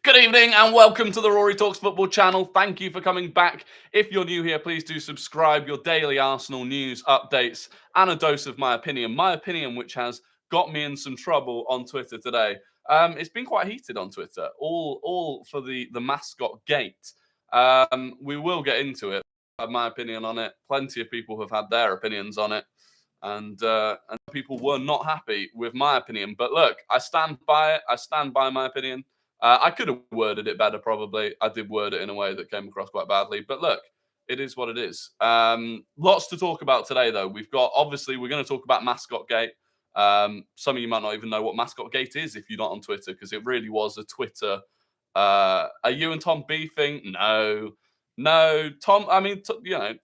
Good evening and welcome to the Rory Talks Football channel. Thank you for coming back. If you're new here, please do subscribe. Your daily Arsenal news, updates, and a dose of my opinion. My opinion, which has got me in some trouble on Twitter today. It's been quite heated on Twitter, all for the Mascot Gate. We will get into it. I have my opinion on it. Plenty of people have had their opinions on it. And people were not happy with my opinion. But look, I stand by it. I stand by my opinion. I could have worded it better, probably. I did word it in a way that came across quite badly. But look, it is what it is. Lots to talk about today, though. We're going to talk about Mascot Gate. Some of you might not even know what Mascot Gate is if you're not on Twitter, because it really was a Twitter. Are you and Tom beefing? No. Tom,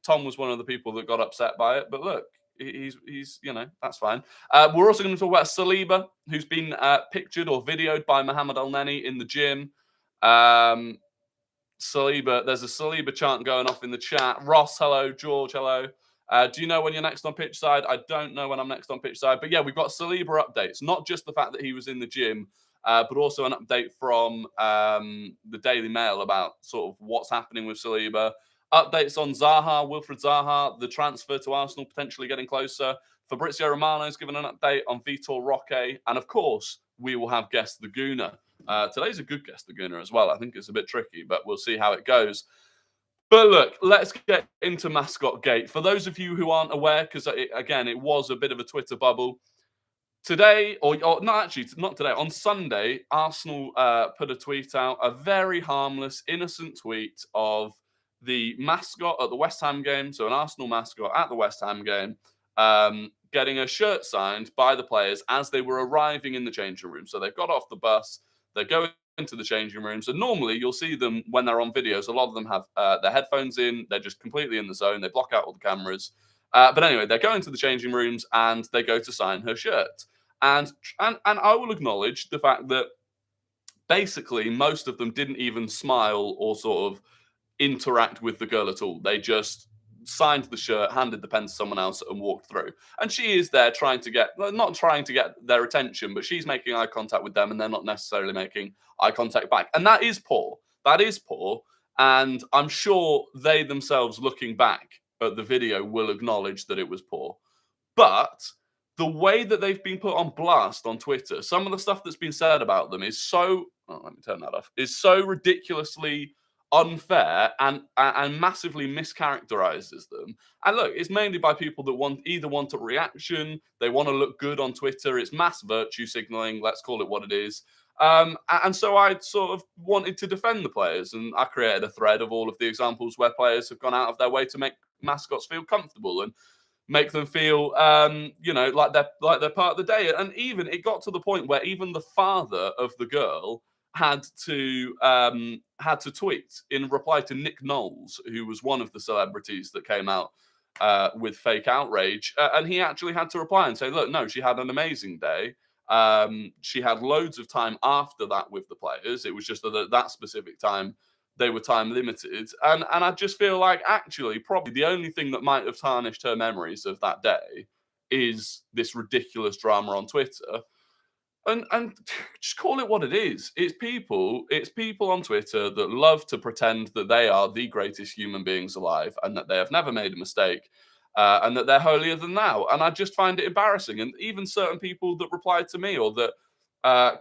Tom was one of the people that got upset by it. But look, he's that's fine. We're also going to talk about Saliba, who's been pictured or videoed by Mo Elneny in the gym. Saliba, there's a Saliba chant going off in the chat. Ross, hello. George, hello. Do you know when you're next on pitch side? I don't know when I'm next on pitch side. But yeah, we've got Saliba updates. Not just the fact that he was in the gym, but also an update from the Daily Mail about sort of what's happening with Saliba. Updates on Zaha, Wilfried Zaha, the transfer to Arsenal potentially getting closer. Fabrizio Romano's given an update on Vitor Roque. And of course, we will have Guess the Gooner. Today's a good Guess the Gooner as well. I think it's a bit tricky, but we'll see how it goes. But look, let's get into Mascot Gate. For those of you who aren't aware, because it was a bit of a Twitter bubble. Today, or not today, on Sunday, Arsenal put a tweet out, a very harmless, innocent tweet of the mascot at the West Ham game, so an Arsenal mascot at the West Ham game, getting a shirt signed by the players as they were arriving in the changing room. So they've got off the bus, they're going into the changing rooms, and normally you'll see them when they're on videos. A lot of them have their headphones in, they're just completely in the zone, they block out all the cameras. But anyway, they're going to the changing rooms and they go to sign her shirt. And I will acknowledge the fact that basically most of them didn't even smile or sort of interact with the girl at all. They just signed the shirt, handed the pen to someone else, and walked through. And she is there not trying to get their attention, but she's making eye contact with them, and they're not necessarily making eye contact back. And that is poor. That is poor. And I'm sure they themselves, looking back at the video, will acknowledge that it was poor. But the way that they've been put on blast on Twitter, some of the stuff that's been said about them is so, let me turn that off, is so ridiculously unfair and massively mischaracterizes them. And look, it's mainly by people that either want a reaction, they want to look good on Twitter. It's mass virtue signaling, let's call it what it is. And so I sort of wanted to defend the players, and I created a thread of all of the examples where players have gone out of their way to make mascots feel comfortable and make them feel, like they're part of the day. And even it got to the point where even the father of the girl had to tweet in reply to Nick Knowles, who was one of the celebrities that came out with fake outrage, and he actually had to reply and say, "Look, no, she had an amazing day. She had loads of time after that with the players. It was just that specific time." They were time limited. And I just feel like actually probably the only thing that might have tarnished her memories of that day is this ridiculous drama on Twitter. And just call it what it is. It's people on Twitter that love to pretend that they are the greatest human beings alive and that they have never made a mistake and that they're holier than thou. And I just find it embarrassing. And even certain people that replied to me or that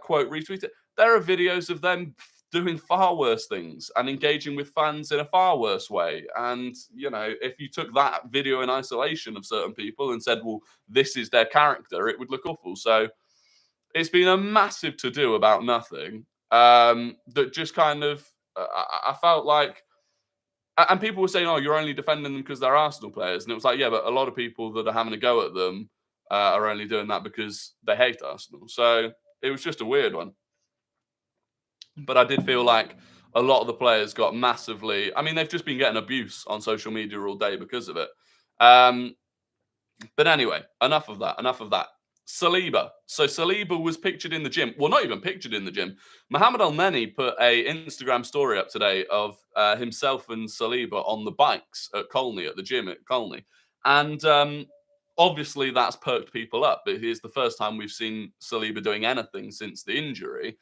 quote retweeted, there are videos of them doing far worse things and engaging with fans in a far worse way. And, if you took that video in isolation of certain people and said, well, this is their character, it would look awful. So it's been a massive to-do about nothing that just kind of, I felt like, and people were saying, oh, you're only defending them because they're Arsenal players. And it was like, yeah, but a lot of people that are having a go at them are only doing that because they hate Arsenal. So it was just a weird one. But I did feel like a lot of the players got massively, they've just been getting abuse on social media all day because of it. But anyway, enough of that. Saliba. So Saliba was pictured in the gym. Well, not even pictured in the gym. Mo Elneny put a Instagram story up today of himself and Saliba on the bikes at Colney, at the gym at Colney. And obviously that's perked people up. But it's the first time we've seen Saliba doing anything since the injury.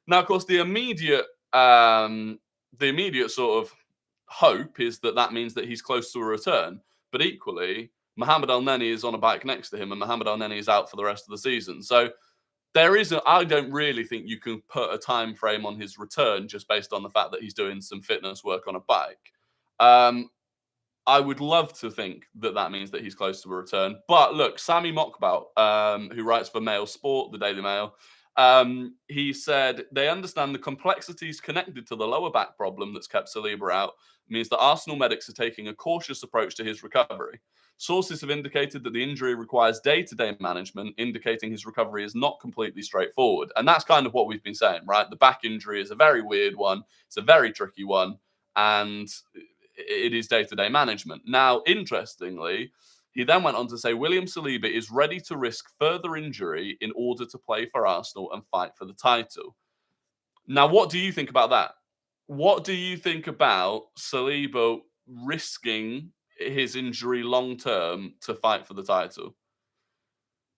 Now, of course, the immediate the immediate sort of hope is that that means that he's close to a return. But equally, Mohamed Elneny is on a bike next to him, and Mohamed Elneny is out for the rest of the season. So I don't really think you can put a time frame on his return just based on the fact that he's doing some fitness work on a bike. I would love to think that that means that he's close to a return. But look, Sami Mokbal, who writes for Mail Sport, the Daily Mail, he said they understand the complexities connected to the lower back problem that's kept Saliba out means that Arsenal medics are taking a cautious approach to his recovery. Sources have indicated that the injury requires day-to-day management, indicating his recovery is not completely straightforward. And that's kind of what we've been saying, right? The back injury is a very weird one. It's a very tricky one. And it is day-to-day management. Now, interestingly, he then went on to say William Saliba is ready to risk further injury in order to play for Arsenal and fight for the title. Now, what do you think about that? What do you think about Saliba risking his injury long term to fight for the title?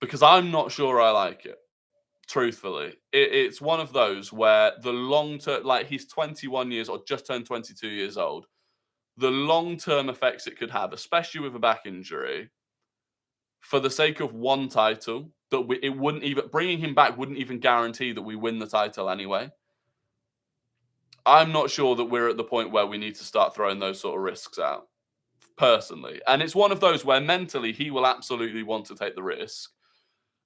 Because I'm not sure I like it. Truthfully, it's one of those where the long term, like he's 21 years or just turned 22 years old. The long term effects it could have, especially with a back injury, for the sake of one title, it wouldn't even bringing him back wouldn't even guarantee that we win the title anyway. I'm not sure that we're at the point where we need to start throwing those sort of risks out, personally. And it's one of those where mentally he will absolutely want to take the risk.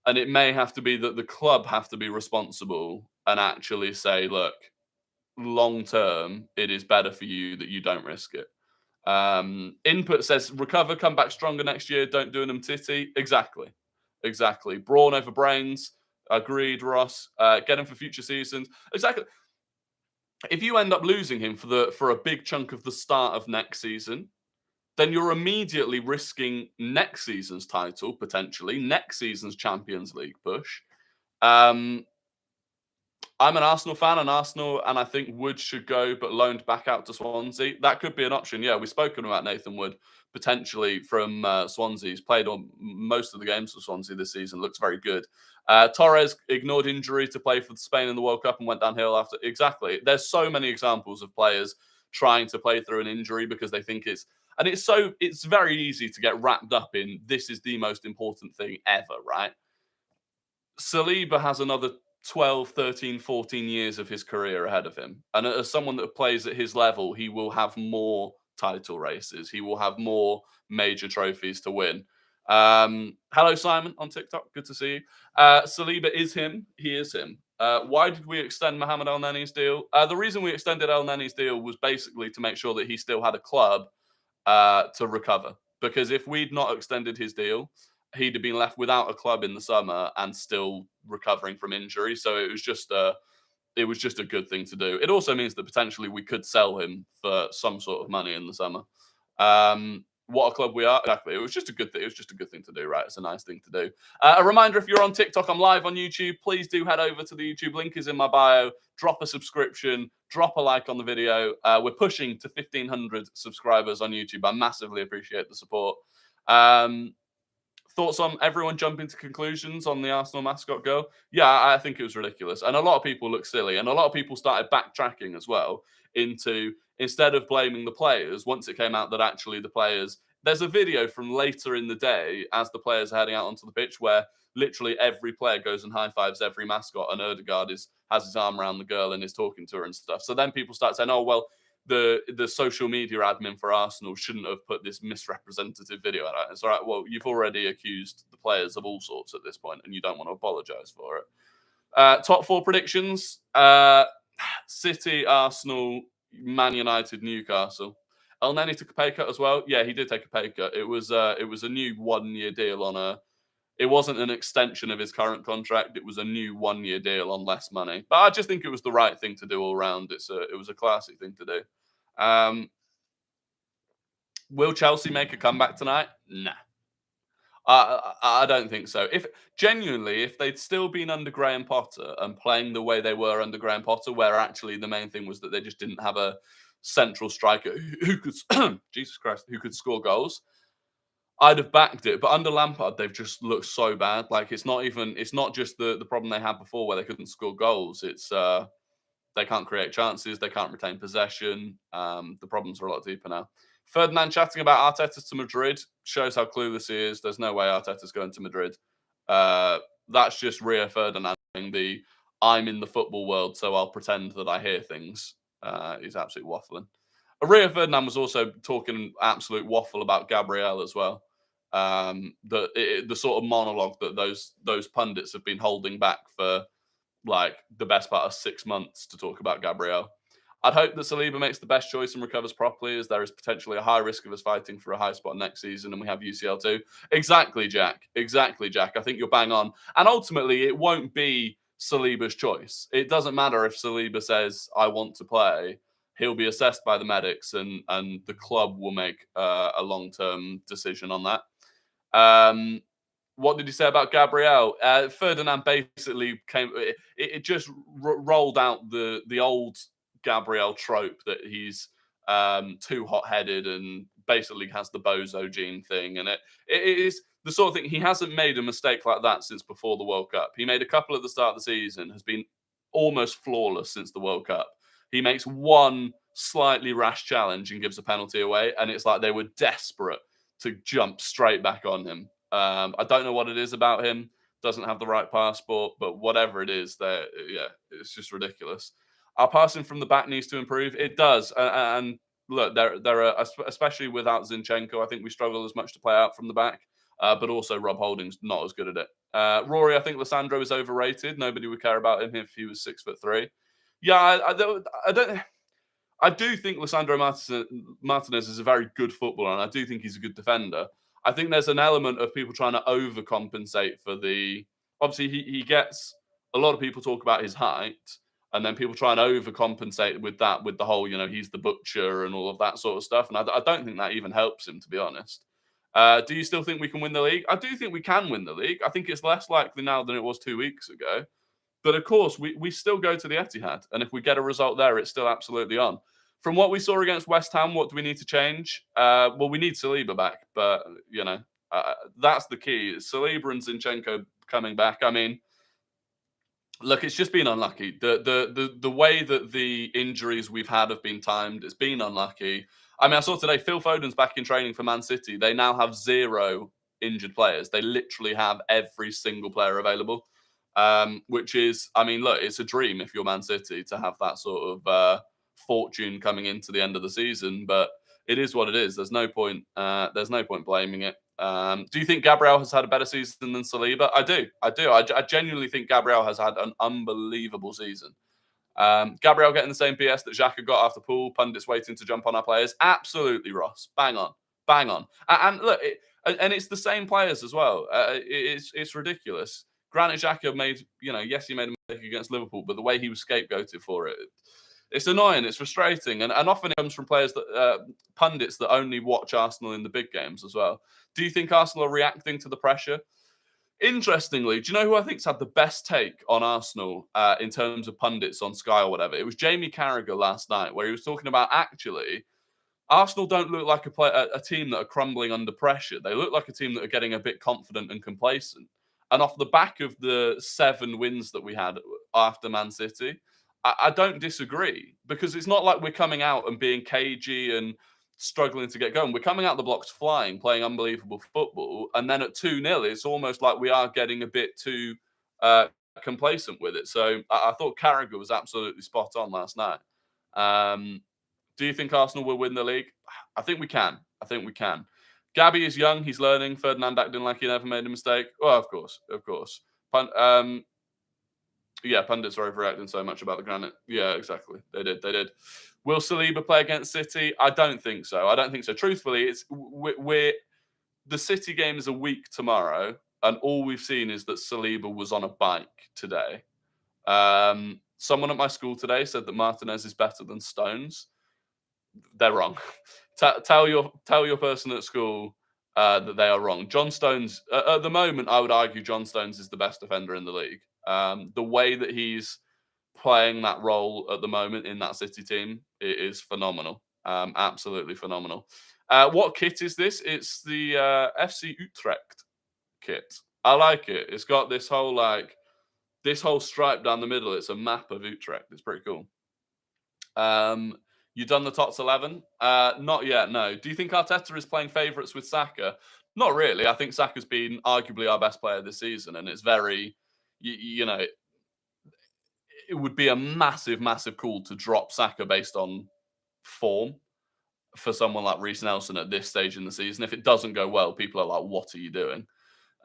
And it may have to be that the club have to be responsible and actually say, look, long term, it is better for you that you don't risk it. Input says recover, come back stronger next year. Don't do an titty. Exactly. Brawn over brains. Agreed, Ross. Get him for future seasons. Exactly. If you end up losing him for a big chunk of the start of next season, then you're immediately risking next season's title potentially, next season's Champions League push. I'm an Arsenal fan, and I think Wood should go, but loaned back out to Swansea. That could be an option. Yeah, we've spoken about Nathan Wood potentially from Swansea. He's played on most of the games for Swansea this season. Looks very good. Torres ignored injury to play for Spain in the World Cup and went downhill after. Exactly. There's so many examples of players trying to play through an injury because they think it's very easy to get wrapped up in this is the most important thing ever, right? Saliba has another 12, 13, 14 years of his career ahead of him. And as someone that plays at his level, he will have more title races. He will have more major trophies to win. Hello, Simon, on TikTok. Good to see you. Saliba is him. He is him. Why did we extend Mohamed Elneny's deal? The reason we extended Elneny's deal was basically to make sure that he still had a club to recover. Because if we'd not extended his deal, he'd have been left without a club in the summer and still recovering from injury. So it was just a good thing to do. It also means that potentially we could sell him for some sort of money in the summer. What a club we are. Exactly. It was just a good thing. It was just a good thing to do, right? It's a nice thing to do. A reminder, if you're on TikTok, I'm live on YouTube. Please do head over to the YouTube. Link is in my bio. Drop a subscription. Drop a like on the video. We're pushing to 1,500 subscribers on YouTube. I massively appreciate the support. Thoughts on everyone jumping to conclusions on the Arsenal mascot go? Yeah, I think it was ridiculous. And a lot of people look silly. And a lot of people started backtracking as well into, instead of blaming the players, once it came out that actually the players, there's a video from later in the day as the players are heading out onto the pitch where literally every player goes and high-fives every mascot, and Odegaard has his arm around the girl and is talking to her and stuff. So then people start saying, oh, well, the social media admin for Arsenal shouldn't have put this misrepresentative video out. It's all right. Well, you've already accused the players of all sorts at this point, and you don't want to apologise for it. Top four predictions: City, Arsenal, Man United, Newcastle. Elneny took a pay cut as well. Yeah, he did take a pay cut. It was a new 1-year deal on a. It wasn't an extension of his current contract. It was a new 1-year deal on less money. But I just think it was the right thing to do all round. It was a classy thing to do. Will Chelsea make a comeback tonight? Nah. I don't think so. If they'd still been under Graham Potter and playing the way they were under Graham Potter, where actually the main thing was that they just didn't have a central striker who could, Jesus Christ, who could score goals, I'd have backed it. But under Lampard, they've just looked so bad. Like it's not just the problem they had before where they couldn't score goals. It's They can't create chances. They can't retain possession. The problems are a lot deeper now. Ferdinand chatting about Arteta to Madrid shows how clueless he is. There's no way Arteta's going to Madrid. That's just Rio Ferdinand being the I'm in the football world, so I'll pretend that I hear things. He's absolutely waffling. Rio Ferdinand was also talking absolute waffle about Gabriel as well. The sort of monologue that those pundits have been holding back for like the best part of 6 months to talk about Gabriel. I'd hope that Saliba makes the best choice and recovers properly, as there is potentially a high risk of us fighting for a high spot next season, and we have UCL too. Exactly, Jack. Exactly, Jack. I think you're bang on. And ultimately, it won't be Saliba's choice. It doesn't matter if Saliba says, I want to play. He'll be assessed by the medics, and the club will make a long-term decision on that. What did he say about Gabriel? Ferdinand basically came. It just rolled out the old Gabriel trope that he's too hot-headed and basically has the bozo gene thing, and it is the sort of thing. He hasn't made a mistake like that since before the World Cup. He made a couple at the start of the season, has been almost flawless since the World Cup. He makes one slightly rash challenge and gives a penalty away, and it's like they were desperate to jump straight back on him. I don't know what it is about him. Doesn't have the right passport, but whatever it is, yeah, it's just ridiculous. Our passing from the back needs to improve. It does, and look, there are, especially without Zinchenko, I think we struggle as much to play out from the back. But also Rob Holding's not as good at it. Rory, I think Lissandro is overrated. Nobody would care about him if he was 6'3". Yeah, I don't. I do think Lissandro Martinez is a very good footballer, and I do think he's a good defender. I think there's an element of people trying to overcompensate for the. Obviously, he gets a lot of people talk about his height, and then people try and overcompensate with that, with the whole, he's the butcher and all of that sort of stuff. And I don't think that even helps him, to be honest. Do you still think we can win the league? I do think we can win the league. I think it's less likely now than it was 2 weeks ago. But of course, we still go to the Etihad. And if we get a result there, it's still absolutely on. From what we saw against West Ham, what do we need to change? Well, we need Saliba back. But, that's the key. Saliba and Zinchenko coming back. I mean, look, it's just been unlucky. The way that the injuries we've had have been timed, it's been unlucky. I mean, I saw today Phil Foden's back in training for Man City. They now have 0 injured players. They literally have every single player available, which is, I mean, look, it's a dream if you're Man City to have that sort of fortune coming into the end of the season. But it is what it is. There's no point. There's no point blaming it. Do you think Gabriel has had a better season than Saliba? I do. I genuinely think Gabriel has had an unbelievable season. Gabriel getting the same BS that Xhaka got after Pool, pundits waiting to jump on our players. Absolutely, Ross. Bang on. Bang on. And look, and it's the same players as well. It's ridiculous. Granit Xhaka made, yes, he made a mistake against Liverpool, but the way he was scapegoated for it, it's annoying, it's frustrating, and often it comes from players that pundits that only watch Arsenal in the big games as well. Do you think Arsenal are reacting to the pressure? Interestingly, do you know who I think's had the best take on Arsenal in terms of pundits on Sky or whatever? It was Jamie Carragher last night, where he was talking about actually Arsenal don't look like a team that are crumbling under pressure. They look like a team that are getting a bit confident and complacent. And off the back of the 7 wins that we had after Man City, I don't disagree, because it's not like we're coming out and being cagey and struggling to get going. We're coming out the blocks flying, playing unbelievable football. And then at 2-0, it's almost like we are getting a bit too complacent with it. So I thought Carragher was absolutely spot on last night. Do you think Arsenal will win the league? I think we can. Gabby is young. He's learning. Ferdinand acting like he never made a mistake. Well, of course. Yeah, pundits are overreacting so much about the granite. Yeah, exactly. They did. Will Saliba play against City? I don't think so. Truthfully, the City game is a week tomorrow, and all we've seen is that Saliba was on a bike today. Someone at my school today said that Martinez is better than Stones. They're wrong. Tell your person at school that they are wrong. John Stones, at the moment, I would argue John Stones is the best defender in the league. The way that he's playing that role at the moment in that City team, it is phenomenal. Absolutely phenomenal. What kit is this? It's the FC Utrecht kit. I like it. It's got this whole stripe down the middle. It's a map of Utrecht. It's pretty cool. You done the Tots 11? Not yet, no. Do you think Arteta is playing favourites with Saka? Not really. I think Saka's been arguably our best player this season, and it's very, you know, it would be a massive, massive call to drop Saka based on form for someone like Reece Nelson at this stage in the season. If it doesn't go well, people are like, what are you doing?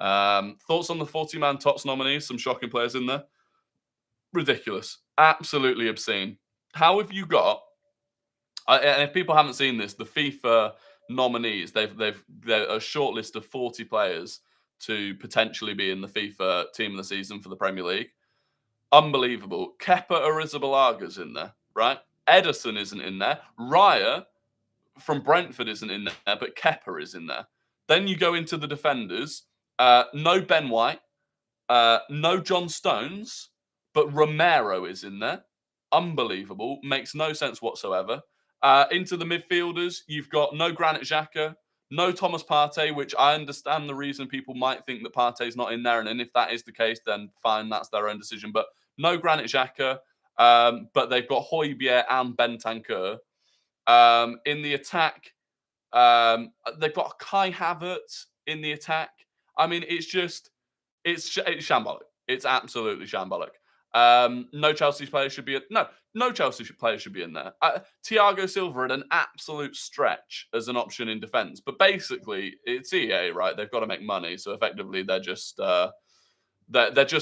Thoughts on the 40-man Tots nominees? Some shocking players in there. Ridiculous. Absolutely obscene. How have you got, and if people haven't seen this, the FIFA nominees, they're a short list of 40 players to potentially be in the FIFA team of the season for the Premier League. Unbelievable. Kepa Arrizabalaga's in there, right? Edison isn't in there. Raya from Brentford isn't in there, but Kepa is in there. Then you go into the defenders. No Ben White, no John Stones, but Romero is in there. Unbelievable. Makes no sense whatsoever. Into the midfielders, you've got no Granit Xhaka, no Thomas Partey, which I understand the reason people might think that Partey's not in there. And if that is the case, then fine, that's their own decision. But no Granit Xhaka. But they've got Højbjerg and Bentancur. In the attack, they've got Kai Havertz in the attack. I mean, it's shambolic. It's absolutely shambolic. No Chelsea player should be no Chelsea player should be in there. Thiago Silva at an absolute stretch as an option in defence, but basically it's EA, right? They've got to make money, so effectively they're just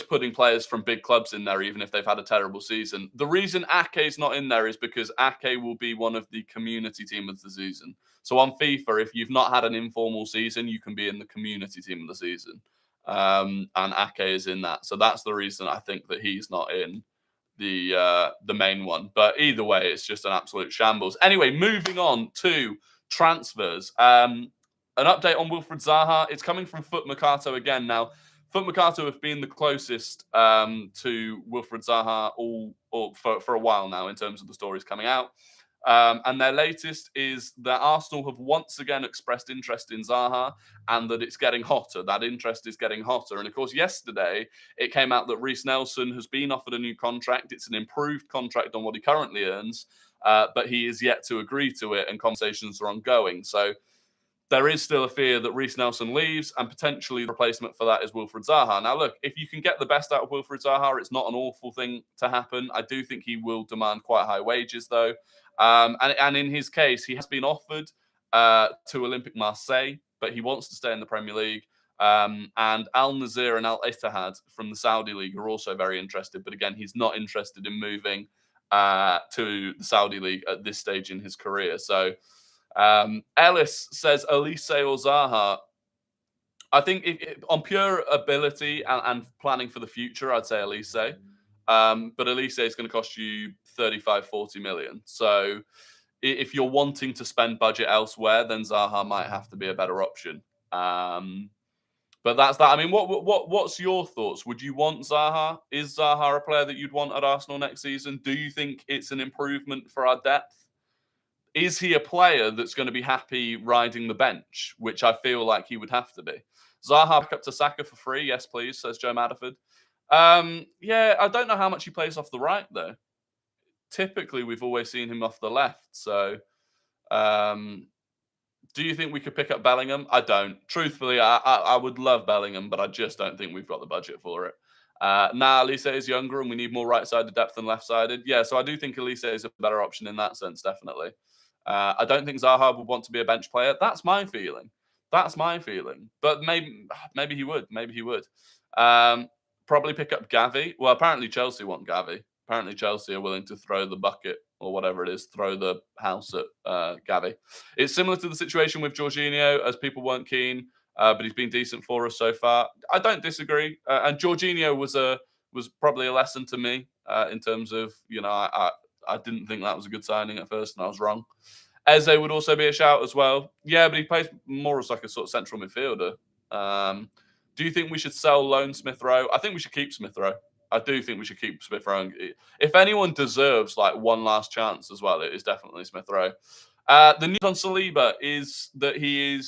putting players from big clubs in there, even if they've had a terrible season. The reason Ake's not in there is because Ake will be one of the community team of the season. So on FIFA, if you've not had an informal season, you can be in the community team of the season. And Ake is in that. So that's the reason I think that he's not in the main one. But either way, it's just an absolute shambles. Anyway, moving on to transfers. An update on Wilfried Zaha. It's coming from Foot Mercato again now. Foot Mercato have been the closest to Wilfried Zaha for a while now in terms of the stories coming out. And their latest is that Arsenal have once again expressed interest in Zaha and that it's getting hotter. That interest is getting hotter. And of course, yesterday it came out that Reece Nelson has been offered a new contract. It's an improved contract on what he currently earns, but he is yet to agree to it and conversations are ongoing. So there is still a fear that Reece Nelson leaves and potentially the replacement for that is Wilfried Zaha. Now, look, if you can get the best out of Wilfried Zaha, it's not an awful thing to happen. I do think he will demand quite high wages, though. And in his case, he has been offered to Olympique Marseille, but he wants to stay in the Premier League. And Al Nazir and Al Ittihad from the Saudi League are also very interested. But again, he's not interested in moving to the Saudi League at this stage in his career. So Ellis says Elise or Zaha. I think on pure ability and planning for the future, I'd say Elise. But Elise is going to cost you 35, 40 million. So if you're wanting to spend budget elsewhere, then Zaha might have to be a better option. But that's that. I mean, what's your thoughts? Would you want Zaha? Is Zaha a player that you'd want at Arsenal next season? Do you think it's an improvement for our depth? Is he a player that's going to be happy riding the bench, which I feel like he would have to be? Zaha back up to Saka for free. Yes, please, says Joe Madiford. Yeah, I don't know how much he plays off the right, though. Typically, we've always seen him off the left. So, do you think we could pick up Bellingham? I don't. Truthfully, I would love Bellingham, but I just don't think we've got the budget for it. Elise is younger and we need more right-sided depth than left-sided. Yeah, so I do think Elise is a better option in that sense, definitely. I don't think Zaha would want to be a bench player. That's my feeling. But maybe he would. Probably pick up Gavi. Well, apparently Chelsea want Gavi. Apparently Chelsea are willing to throw the bucket or whatever it is, throw the house at Gavi. It's similar to the situation with Jorginho, as people weren't keen, but he's been decent for us so far. I don't disagree. And Jorginho was probably a lesson to me in terms of, I didn't think that was a good signing at first, and I was wrong. Eze would also be a shout as well. Yeah, but he plays more as like a sort of central midfielder. Do you think we should sell loan Smith Rowe? I think we should keep Smith Rowe. I do think we should keep Smith Rowe. If anyone deserves like one last chance as well, it is definitely Smith Rowe. The news on Saliba is that he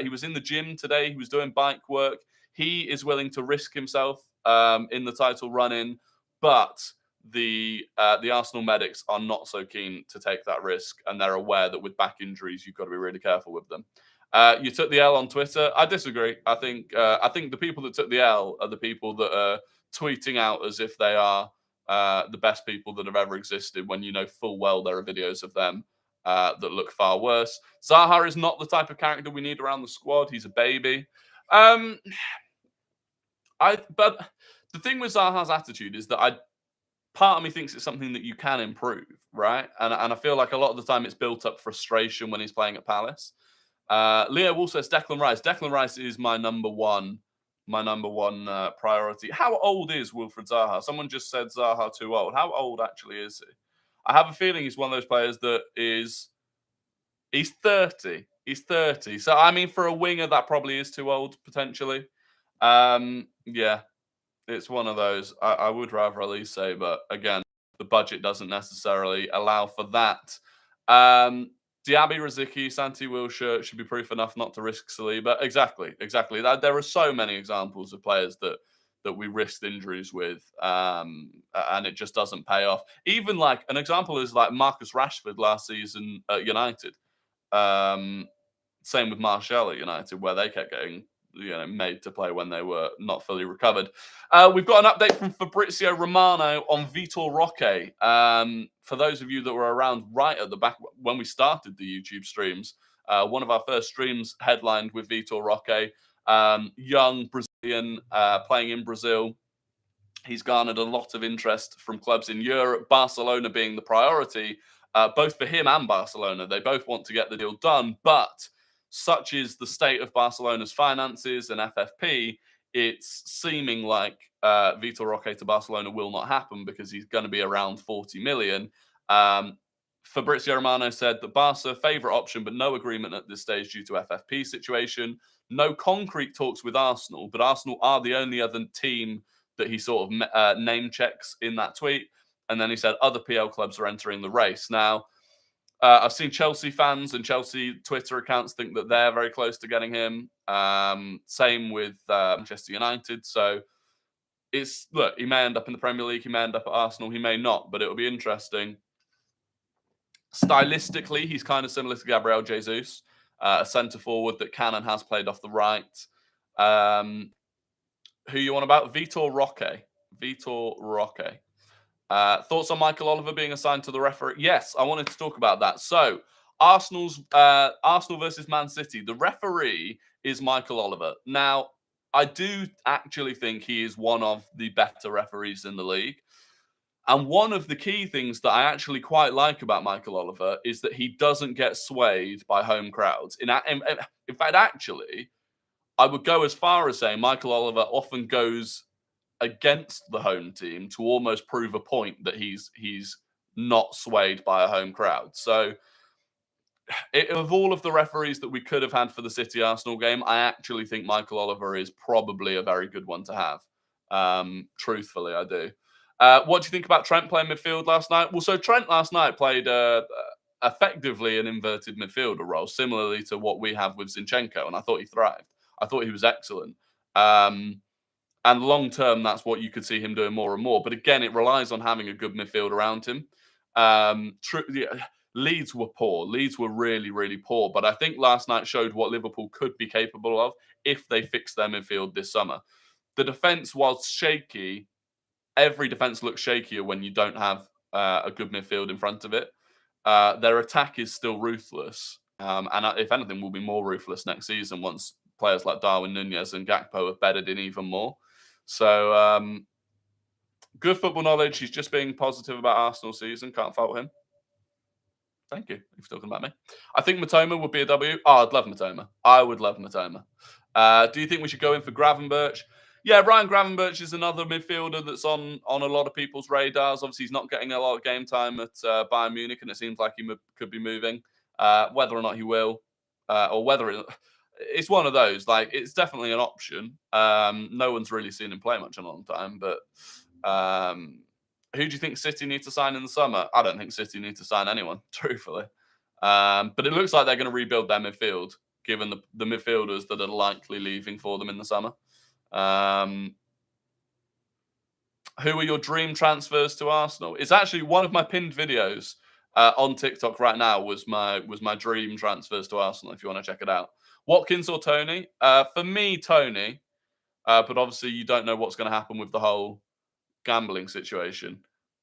was in the gym today. He was doing bike work. He is willing to risk himself in the title run-in, but the Arsenal medics are not so keen to take that risk, and they're aware that with back injuries, you've got to be really careful with them. You took the L on Twitter. I disagree. I think the people that took the L are the people that are tweeting out as if they are the best people that have ever existed, when you know full well there are videos of them that look far worse. Zaha is not the type of character we need around the squad. He's a baby. But the thing with Zaha's attitude is that part of me thinks it's something that you can improve, right? And I feel like a lot of the time it's built up frustration when he's playing at Palace. Leo Wool says Declan Rice. Declan Rice is my number one priority. How old is Wilfried Zaha? Someone just said Zaha too old. How old actually is he? I have a feeling he's one of those players that is. He's 30. He's 30. So I mean, for a winger, that probably is too old potentially. Yeah, it's one of those. I would rather at least say, but again, the budget doesn't necessarily allow for that. Diaby, Rosicky, Santi Wilshere should be proof enough not to risk Saliba. Exactly. There are so many examples of players that we risked injuries with, and it just doesn't pay off. Even like an example is like Marcus Rashford last season at United. Same with Martial at United, where they kept getting made to play when they were not fully recovered. We've got an update from Fabrizio Romano on Vitor Roque. For those of you that were around right at the back when we started the YouTube streams, one of our first streams headlined with Vitor Roque, young Brazilian playing in Brazil. He's garnered a lot of interest from clubs in Europe, Barcelona being the priority, both for him and Barcelona. They both want to get the deal done, but such is the state of Barcelona's finances and FFP, it's seeming like Vitor Roque to Barcelona will not happen because he's going to be around 40 million. Fabrizio Romano said that Barca favourite option, but no agreement at this stage due to FFP situation. No concrete talks with Arsenal, but Arsenal are the only other team that he sort of name checks in that tweet. And then he said other PL clubs are entering the race. Now, I've seen Chelsea fans and Chelsea Twitter accounts think that they're very close to getting him. Same with Manchester United. So look, he may end up in the Premier League, he may end up at Arsenal, he may not, but it'll be interesting. Stylistically, he's kind of similar to Gabriel Jesus, a centre forward that can and has played off the right. Who you on about? Vitor Roque. Vitor Roque. Thoughts on Michael Oliver being assigned to the referee? Yes, I wanted to talk about that. So, Arsenal versus Man City. The referee is Michael Oliver. Now, I do actually think he is one of the better referees in the league. And one of the key things that I actually quite like about Michael Oliver is that he doesn't get swayed by home crowds. In fact, actually, I would go as far as saying Michael Oliver often goes against the home team to almost prove a point that he's not swayed by a home crowd. So, of all of the referees that we could have had for the City Arsenal game, I actually think Michael Oliver is probably a very good one to have. Truthfully, I do. What do you think about Trent playing midfield last night? Well, so Trent last night played effectively an inverted midfielder role, similarly to what we have with Zinchenko, and I thought he thrived. I thought he was excellent. And long term, that's what you could see him doing more and more. But again, it relies on having a good midfield around him. Leeds were poor. Leeds were really, really poor. But I think last night showed what Liverpool could be capable of if they fix their midfield this summer. The defence was shaky. Every defence looks shakier when you don't have a good midfield in front of it. Their attack is still ruthless. And if anything, will be more ruthless next season once players like Darwin Núñez and Gakpo have bedded in even more. So, good football knowledge. He's just being positive about Arsenal season. Can't fault him. Thank you for talking about me. I think Matoma would be a W. Oh, I'd love Matoma. I would love Matoma. Do you think we should go in for Gravenberch? Yeah, Ryan Gravenberch is another midfielder that's on a lot of people's radars. Obviously, he's not getting a lot of game time at Bayern Munich, and it seems like he could be moving. Whether or not he will, or whether it's one of those. Like, it's definitely an option. No one's really seen him play much in a long time, but who do you think City need to sign in the summer? I don't think City need to sign anyone, truthfully. But it looks like they're going to rebuild their midfield, given the midfielders that are likely leaving for them in the summer. Who are your dream transfers to Arsenal? It's actually one of my pinned videos on TikTok right now was my dream transfers to Arsenal. If you want to check it out, Watkins or Tony? For me, Tony. But obviously, you don't know what's going to happen with the whole gambling situation.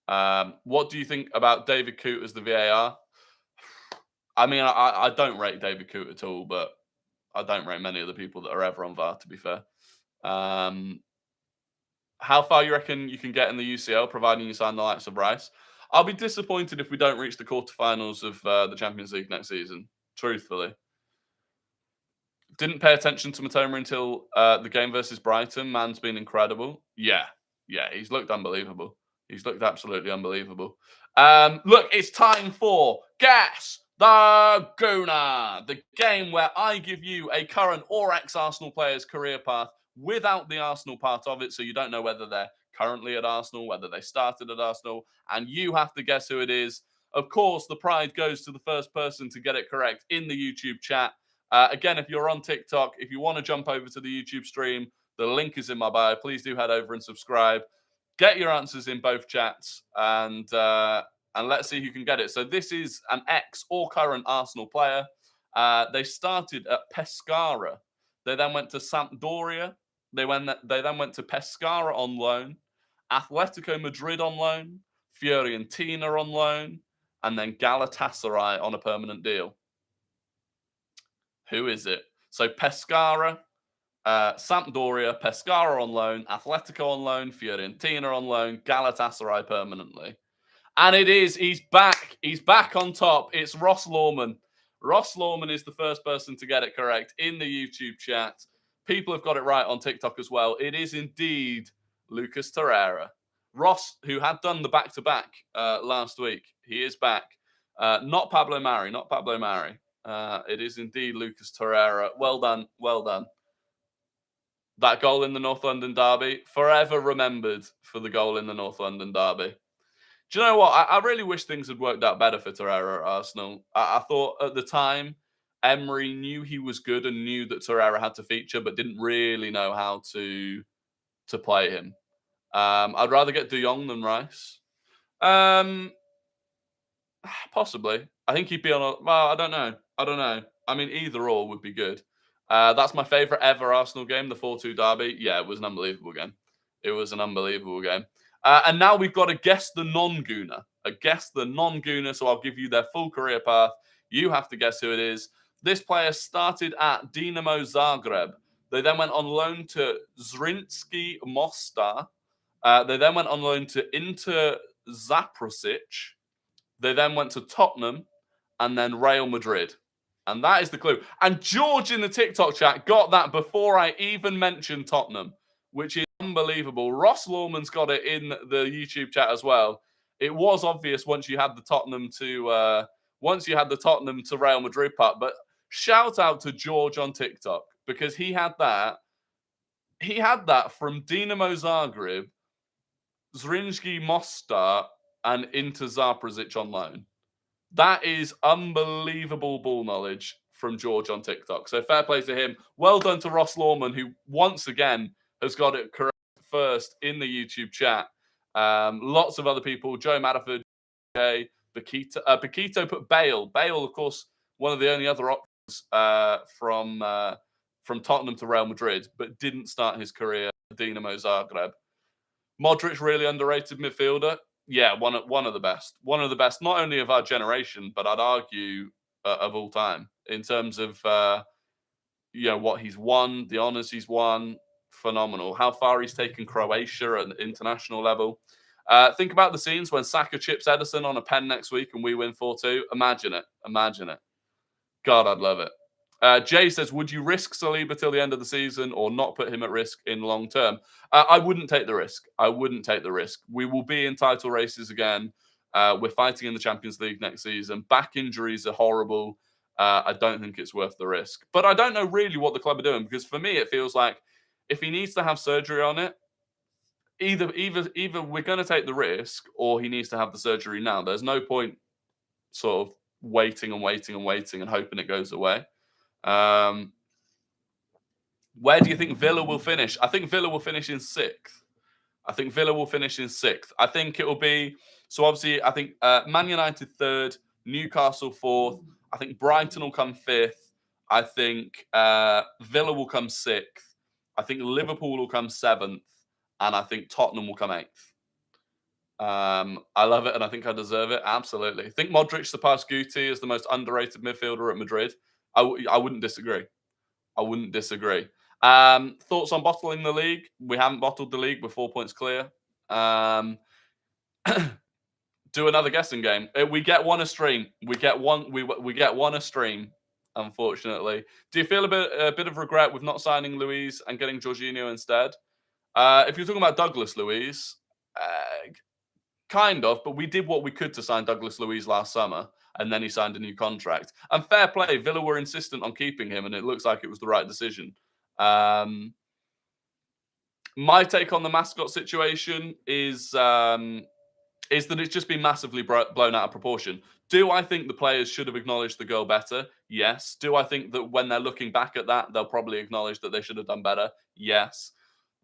What do you think about David Coote as the VAR? I mean, I don't rate David Coote at all, but I don't rate many of the people that are ever on VAR, to be fair. How far you reckon you can get in the UCL, providing you sign the likes of Rice? I'll be disappointed if we don't reach the quarterfinals of the Champions League next season, truthfully. Didn't pay attention to Matoma until the game versus Brighton. Man's been incredible. Yeah, he's looked unbelievable. He's looked absolutely unbelievable. Look, it's time for Guess the Gooner, the game where I give you a current or ex-Arsenal player's career path without the Arsenal part of it, so you don't know whether they're currently at Arsenal, whether they started at Arsenal, and you have to guess who it is. Of course, the pride goes to the first person to get it correct in the YouTube chat. Again, if you're on TikTok, if you want to jump over to the YouTube stream, the link is in my bio. Please do head over and subscribe. Get your answers in both chats, and let's see who can get it. So this is an ex or current Arsenal player. They started at Pescara. They then went to Sampdoria. They then went to Pescara on loan, Atletico Madrid on loan, Fiorentina on loan, and then Galatasaray on a permanent deal. Who is it? So Pescara, Sampdoria, Pescara on loan, Atletico on loan, Fiorentina on loan, Galatasaray permanently. And it is, he's back. He's back on top. It's Ross Lawman. Ross Lawman is the first person to get it correct in the YouTube chat. People have got it right on TikTok as well. It is indeed Lucas Torreira. Ross, who had done the back-to-back last week, he is back. Not Pablo Mari, not Pablo Mari. It is indeed Lucas Torreira. Well done, well done. That goal in the North London derby, forever remembered for the goal in the North London derby. Do you know what? I really wish things had worked out better for Torreira at Arsenal. I thought at the time, Emery knew he was good and knew that Torreira had to feature, but didn't really know how to play him. I'd rather get De Jong than Rice. Possibly. I think he'd be on a... Well, I don't know. I mean, either or would be good. That's my favourite ever Arsenal game, the 4-2 derby. Yeah, it was an unbelievable game. It was an unbelievable game. And now we've got a Guess the Non-Gooner. A Guess the Non-Gooner, so I'll give you their full career path. You have to guess who it is. This player started at Dinamo Zagreb. They then went on loan to Zrinjski Mostar. They then went on loan to Inter Zaprosic. They then went to Tottenham and then Real Madrid. And that is the clue. And George in the TikTok chat got that before I even mentioned Tottenham, which is unbelievable. Ross Lawman's got it in the YouTube chat as well. It was obvious once you had the Tottenham to Real Madrid part. But shout out to George on TikTok because he had that. He had that from Dinamo Zagreb, Zrinjski Mostar, and Inter Zaprosic on loan. That is unbelievable ball knowledge from George on TikTok. So fair play to him. Well done to Ross Lawman, who once again has got it correct first in the YouTube chat. Lots of other people. Joe Madaford, Paquito put Bale. Bale, of course, one of the only other options from Tottenham to Real Madrid, but didn't start his career at Dinamo Zagreb. Modric, really underrated midfielder. Yeah, one of the best. One of the best, not only of our generation, but I'd argue of all time in terms of what he's won, the honours he's won. Phenomenal. How far he's taken Croatia at an international level. Think about the scenes when Saka chips Ederson on a pen next week and we win 4-2. Imagine it. Imagine it. God, I'd love it. Jay says, would you risk Saliba till the end of the season or not put him at risk in long term? I wouldn't take the risk. I wouldn't take the risk. We will be in title races again. We're fighting in the Champions League next season. Back injuries are horrible. I don't think it's worth the risk. But I don't know really what the club are doing because for me, it feels like if he needs to have surgery on it, either we're going to take the risk or he needs to have the surgery now. There's no point sort of waiting and hoping it goes away. Where do you think Villa will finish? I think Villa will finish in 6th. I think Villa will finish in 6th. I think it will be, so obviously, I think Man United 3rd, Newcastle 4th. I think Brighton will come 5th. I think Villa will come 6th. I think Liverpool will come 7th. And I think Tottenham will come 8th. I love it, and I think I deserve it. Absolutely. I think Modric surpassed Guti as the most underrated midfielder at Madrid. I wouldn't disagree. I wouldn't disagree. Thoughts on bottling the league? We haven't bottled the league. We're 4 points clear. Do another guessing game. We get one a stream. We get one. We get one a stream. Unfortunately, do you feel a bit of regret with not signing Luis and getting Jorginho instead? If you're talking about Douglas Luiz, kind of, but we did what we could to sign Douglas Luiz last summer, and then he signed a new contract. And fair play, Villa were insistent on keeping him, and it looks like it was the right decision. My take on the Mascot situation is that it's just been massively blown out of proportion. Do I think the players should have acknowledged the goal better? Yes. Do I think that when they're looking back at that, they'll probably acknowledge that they should have done better? Yes.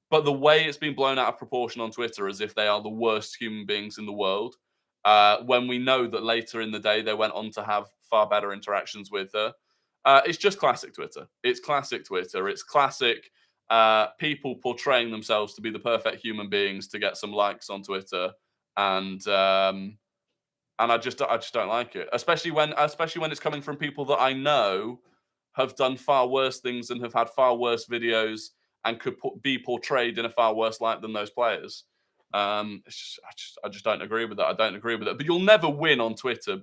But the way it's been blown out of proportion on Twitter as if they are the worst human beings in the world, when we know that later in the day they went on to have far better interactions with her, it's just classic Twitter. It's classic Twitter. It's classic people portraying themselves to be the perfect human beings to get some likes on Twitter, and I just don't like it, especially when it's coming from people that I know have done far worse things and have had far worse videos and could be portrayed in a far worse light than those players. I just don't agree with that. I don't agree with it. But you'll never win on Twitter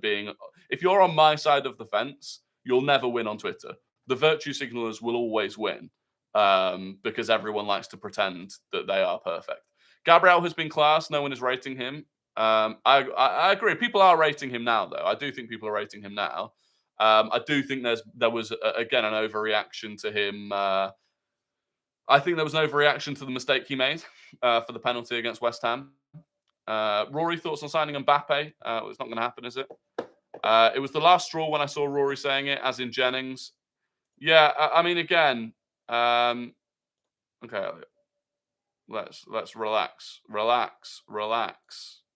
if you're on my side of the fence, you'll never win on Twitter. The virtue signalers will always win because everyone likes to pretend that they are perfect. Gabriel has been class. No one is rating him. I agree. People are rating him now, though. I do think people are rating him now. I do think there was again an overreaction to him. I think there was an overreaction to the mistake he made for the penalty against West Ham. Rory, thoughts on signing Mbappe? It's not going to happen, is it? It was the last straw when I saw Rory saying it, as in Jennings. Yeah, I mean, again, okay, let's relax.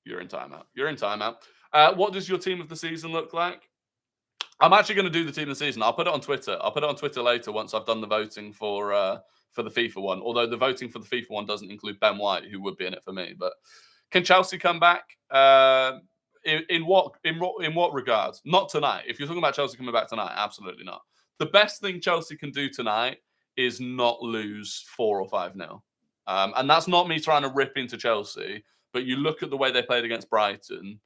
You're in timeout. What does your team of the season look like? I'm actually going to do the team of the season. I'll put it on Twitter. I'll put it on Twitter later once I've done the voting for the FIFA one. Although the voting for the FIFA one doesn't include Ben White, who would be in it for me. But can Chelsea come back? In what regards? Not tonight. If you're talking about Chelsea coming back tonight, absolutely not. The best thing Chelsea can do tonight is not lose 4 or 5-0. And that's not me trying to rip into Chelsea, but you look at the way they played against Brighton,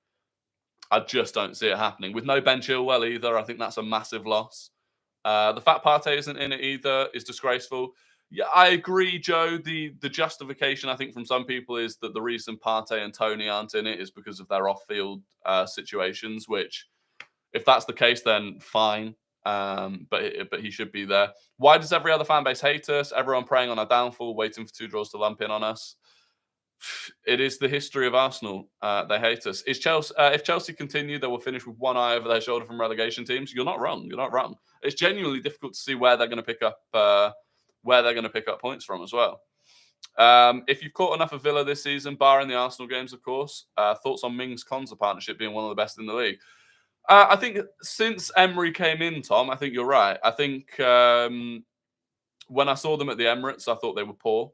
I just don't see it happening. With no Ben Chilwell either, I think that's a massive loss. The fact Partey isn't in it either is disgraceful. Yeah, I agree, Joe. The justification, I think, from some people is that the reason Partey and Tony aren't in it is because of their off-field situations, which, if that's the case, then fine. But he should be there. Why does every other fan base hate us? Everyone preying on our downfall, waiting for 2 draws to lump in on us. It is the history of Arsenal. They hate us. If Chelsea continue, they will finish with one eye over their shoulder from relegation teams. You're not wrong. It's genuinely difficult to see where they're going to pick up points from as well. If you've caught enough of Villa this season, barring the Arsenal games, of course, thoughts on Mings-Konsa partnership being one of the best in the league? I think since Emery came in, Tom, I think you're right. I think when I saw them at the Emirates, I thought they were poor.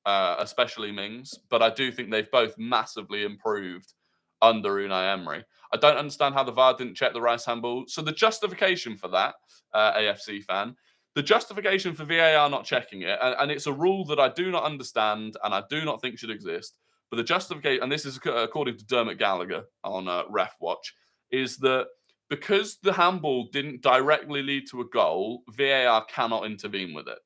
Especially Mings, but I do think they've both massively improved under Unai Emery. I don't understand how the VAR didn't check the Rice handball. So the justification for that, AFC fan, the justification for VAR not checking it, and it's a rule that I do not understand and I do not think should exist, but the justification, and this is according to Dermot Gallagher on Ref Watch, is that because the handball didn't directly lead to a goal, VAR cannot intervene with it.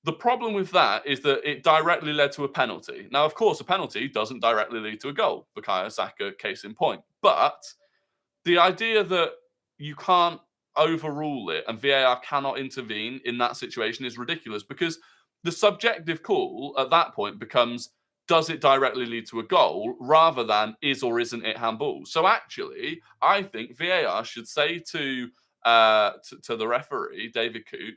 The problem with that is that it directly led to a penalty. Now, of course, a penalty doesn't directly lead to a goal. Bukayo Saka, case in point. But the idea that you can't overrule it and VAR cannot intervene in that situation is ridiculous, because the subjective call at that point becomes, does it directly lead to a goal, rather than is or isn't it handball. So actually, I think VAR should say to the referee, David Coote,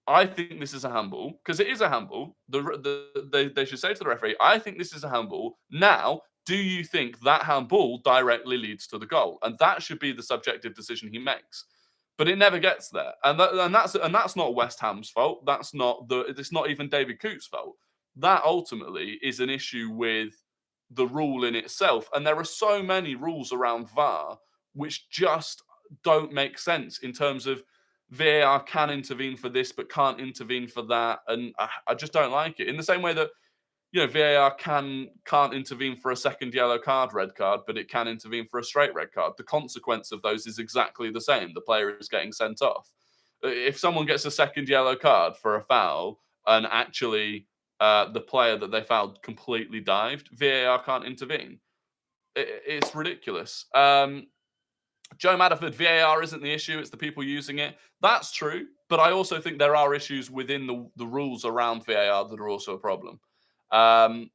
I think this is a handball because it is a handball. They should say to the referee, "I think this is a handball." Now, do you think that handball directly leads to the goal? And that should be the subjective decision he makes. But it never gets there, and that's not West Ham's fault. That's not the. It's not even David Coote's fault. That ultimately is an issue with the rule in itself, and there are so many rules around VAR which just don't make sense in terms of VAR can intervene for this but can't intervene for that, and I just don't like it. In the same way that VAR can't intervene for a second yellow card, red card, but it can intervene for a straight red card. The consequence of those is exactly the same. The player is getting sent off. If someone gets a second yellow card for a foul and actually the player that they fouled completely dived, VAR can't intervene. It's ridiculous. Joe Madiford, VAR isn't the issue, it's the people using it. That's true, but I also think there are issues within the rules around VAR that are also a problem. Um,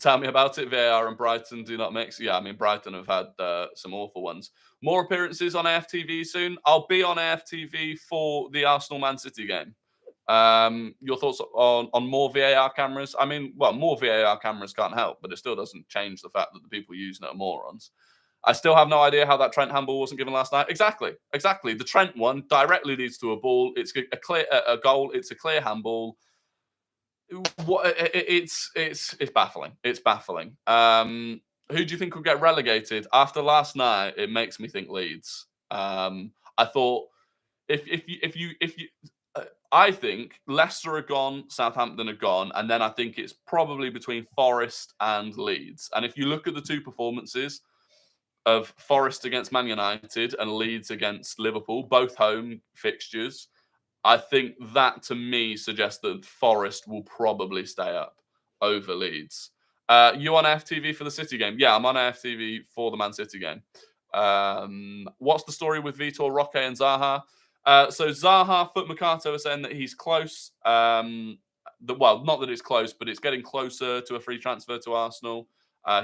Tell me about it. VAR and Brighton do not mix. Yeah, I mean, Brighton have had some awful ones. More appearances on AFTV soon. I'll be on AFTV for the Arsenal Man City game. Your thoughts on more VAR cameras? I mean, well, more VAR cameras can't help, but it still doesn't change the fact that the people using it are morons. I still have no idea how that Trent handball wasn't given last night. Exactly. The Trent one directly leads to a ball. It's a clear a goal. It's a clear handball. It's baffling. It's baffling. Who do you think will get relegated after last night? It makes me think Leeds. I thought if you I think Leicester are gone, Southampton are gone, and then I think it's probably between Forest and Leeds. And if you look at the two performances of Forest against Man United and Leeds against Liverpool, both home fixtures, I think that to me suggests that Forest will probably stay up over Leeds. You on FTV for the City game? Yeah, I'm on FTV for the Man City game. What's the story with Vitor Roque and Zaha? So Zaha, Foot Mercato are saying that he's close. Well, not that it's close, but it's getting closer to a free transfer to Arsenal.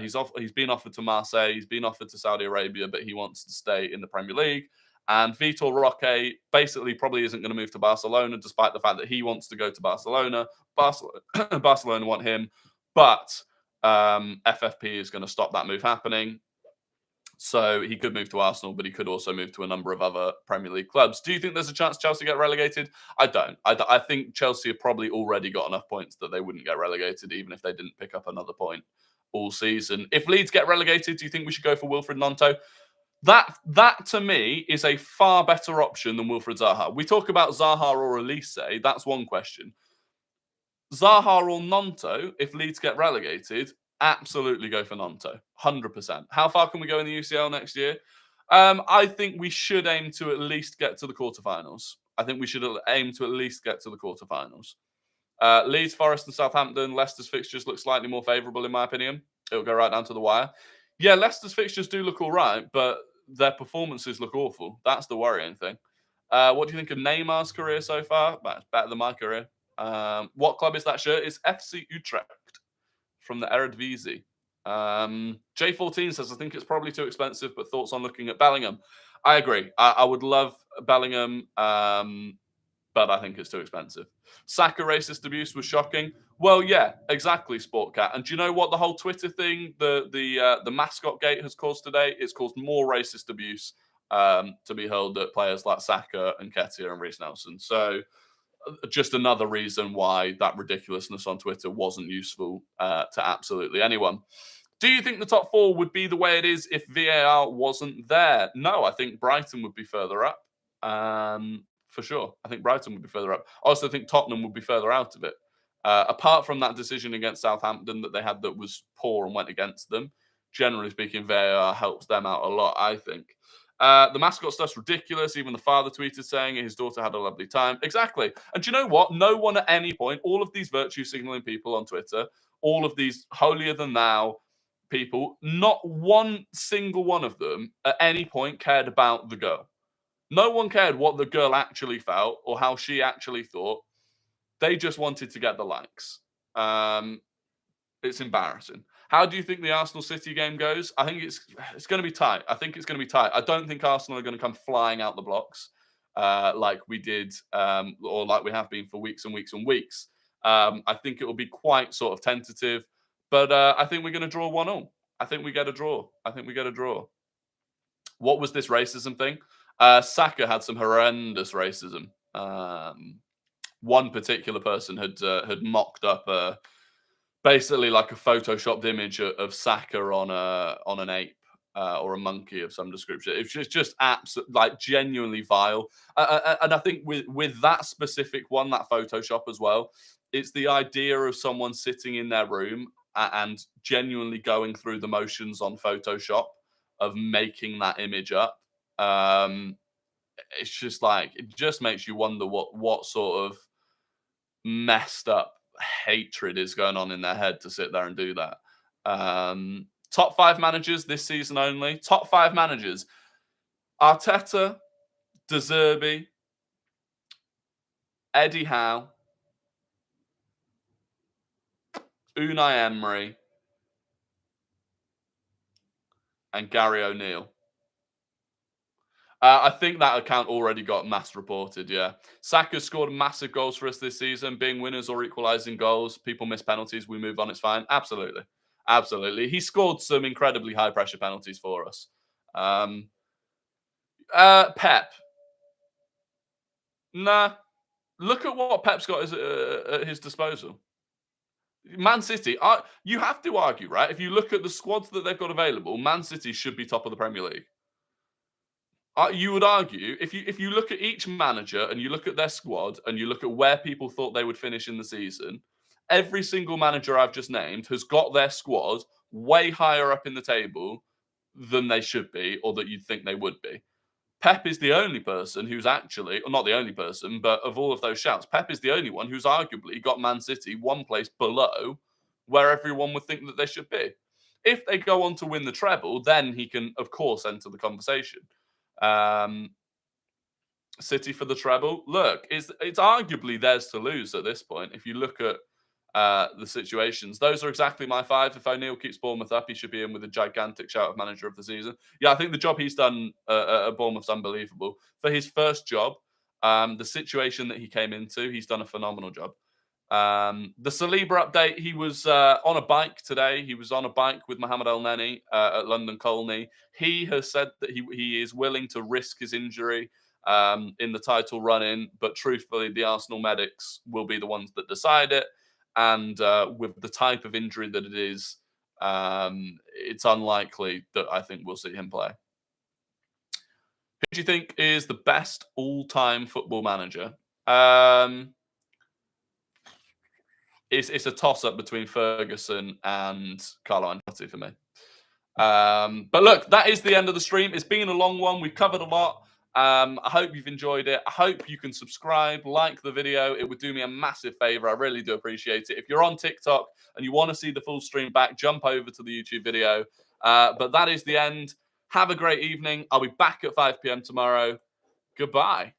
He's been offered to Marseille. He's been offered to Saudi Arabia, but he wants to stay in the Premier League. And Vitor Roque basically probably isn't going to move to Barcelona, despite the fact that he wants to go to Barcelona. Barcelona want him, but FFP is going to stop that move happening. So he could move to Arsenal, but he could also move to a number of other Premier League clubs. Do you think there's a chance Chelsea get relegated? I don't. I think Chelsea have probably already got enough points that they wouldn't get relegated, even if they didn't pick up another point all season. If Leeds get relegated, do you think we should go for Wilfried Gnonto? That to me is a far better option than Wilfried Zaha. We talk about Zaha or Elise. That's one question. Zaha or Gnonto, if Leeds get relegated, absolutely go for Gnonto. 100%. How far can we go in the UCL next year? I think we should aim to at least get to the quarterfinals. Leeds, Forest, and Southampton. Leicester's fixtures look slightly more favourable, in my opinion. It'll go right down to the wire. Yeah, Leicester's fixtures do look all right, but their performances look awful. That's the worrying thing. What do you think of Neymar's career so far? It's better than my career. What club is that shirt? It's FC Utrecht from the Eredivisie. J14 says, I think it's probably too expensive, but thoughts on looking at Bellingham? I agree. I would love Bellingham, but I think it's too expensive. Saka racist abuse was shocking. Well, yeah, exactly, Sportcat. And do you know what the whole Twitter thing, the Mascot Gate has caused today? It's caused more racist abuse to be hurled at players like Saka and Ketia and Reece Nelson. So just another reason why that ridiculousness on Twitter wasn't useful to absolutely anyone. Do you think the top four would be the way it is if VAR wasn't there? No, I think Brighton would be further up. For sure. I think Brighton would be further up. I also think Tottenham would be further out of it. Apart from that decision against Southampton that they had that was poor and went against them, generally speaking, VAR helps them out a lot, I think. The mascot stuff's ridiculous. Even the father tweeted saying his daughter had a lovely time. Exactly. And do you know what? No one at any point, all of these virtue signaling people on Twitter, all of these holier than thou people, not one single one of them at any point cared about the girl. No one cared what the girl actually felt or how she actually thought. They just wanted to get the likes. It's embarrassing. How do you think the Arsenal City game goes? I think it's going to be tight. I don't think Arsenal are going to come flying out the blocks. like we did, or like we have been for weeks and weeks and weeks. I think it will be quite sort of tentative, but I think we're going to draw 1-1. I think we get a draw. I think we get a draw. What was this racism thing? Saka had some horrendous racism. One particular person had mocked up basically like a photoshopped image of Saka on an ape or a monkey of some description. It's just absolute, like genuinely vile. And I think with that specific one, that Photoshop as well, it's the idea of someone sitting in their room and genuinely going through the motions on Photoshop of making that image up. It's just like, it just makes you wonder what sort of messed up hatred is going on in their head to sit there and do that. Top 5 managers this season only. Top 5 managers: Arteta, De Zerbi, Eddie Howe, Unai Emery, and Gary O'Neill. I think that account already got mass reported, yeah. Saka scored massive goals for us this season, being winners or equalising goals. People miss penalties, we move on, it's fine. Absolutely. Absolutely. He scored some incredibly high-pressure penalties for us. Pep. Nah. Look at what Pep's got at his disposal. Man City, you have to argue, right? If you look at the squads that they've got available, Man City should be top of the Premier League. You would argue, if you look at each manager and you look at their squad and you look at where people thought they would finish in the season, every single manager I've just named has got their squad way higher up in the table than they should be or that you'd think they would be. Pep is the only person who's actually, or not the only person, but of all of those shouts, Pep is the only one who's arguably got Man City one place below where everyone would think that they should be. If they go on to win the treble, then he can, of course, enter the conversation. City for the treble. Look, it's arguably theirs to lose at this point. If you look at the situations, those are exactly my 5. If O'Neill keeps Bournemouth up, he should be in with a gigantic shout of manager of the season. Yeah, I think the job he's done at Bournemouth's unbelievable. For his first job, the situation that he came into, he's done a phenomenal job. The Saliba update, he was on a bike today. He was on a bike with Mohamed Elneny at London Colney. He has said that he is willing to risk his injury in the title run-in, but truthfully, the Arsenal medics will be the ones that decide it. And with the type of injury that it is, it's unlikely that I think we'll see him play. Who do you think is the best all-time football manager? It's a toss-up between Ferguson and Carlo Ancelotti for me. But look, that is the end of the stream. It's been a long one. We've covered a lot. I hope you've enjoyed it. I hope you can subscribe, like the video. It would do me a massive favor. I really do appreciate it. If you're on TikTok and you want to see the full stream back, jump over to the YouTube video. But that is the end. Have a great evening. I'll be back at 5 p.m. tomorrow. Goodbye.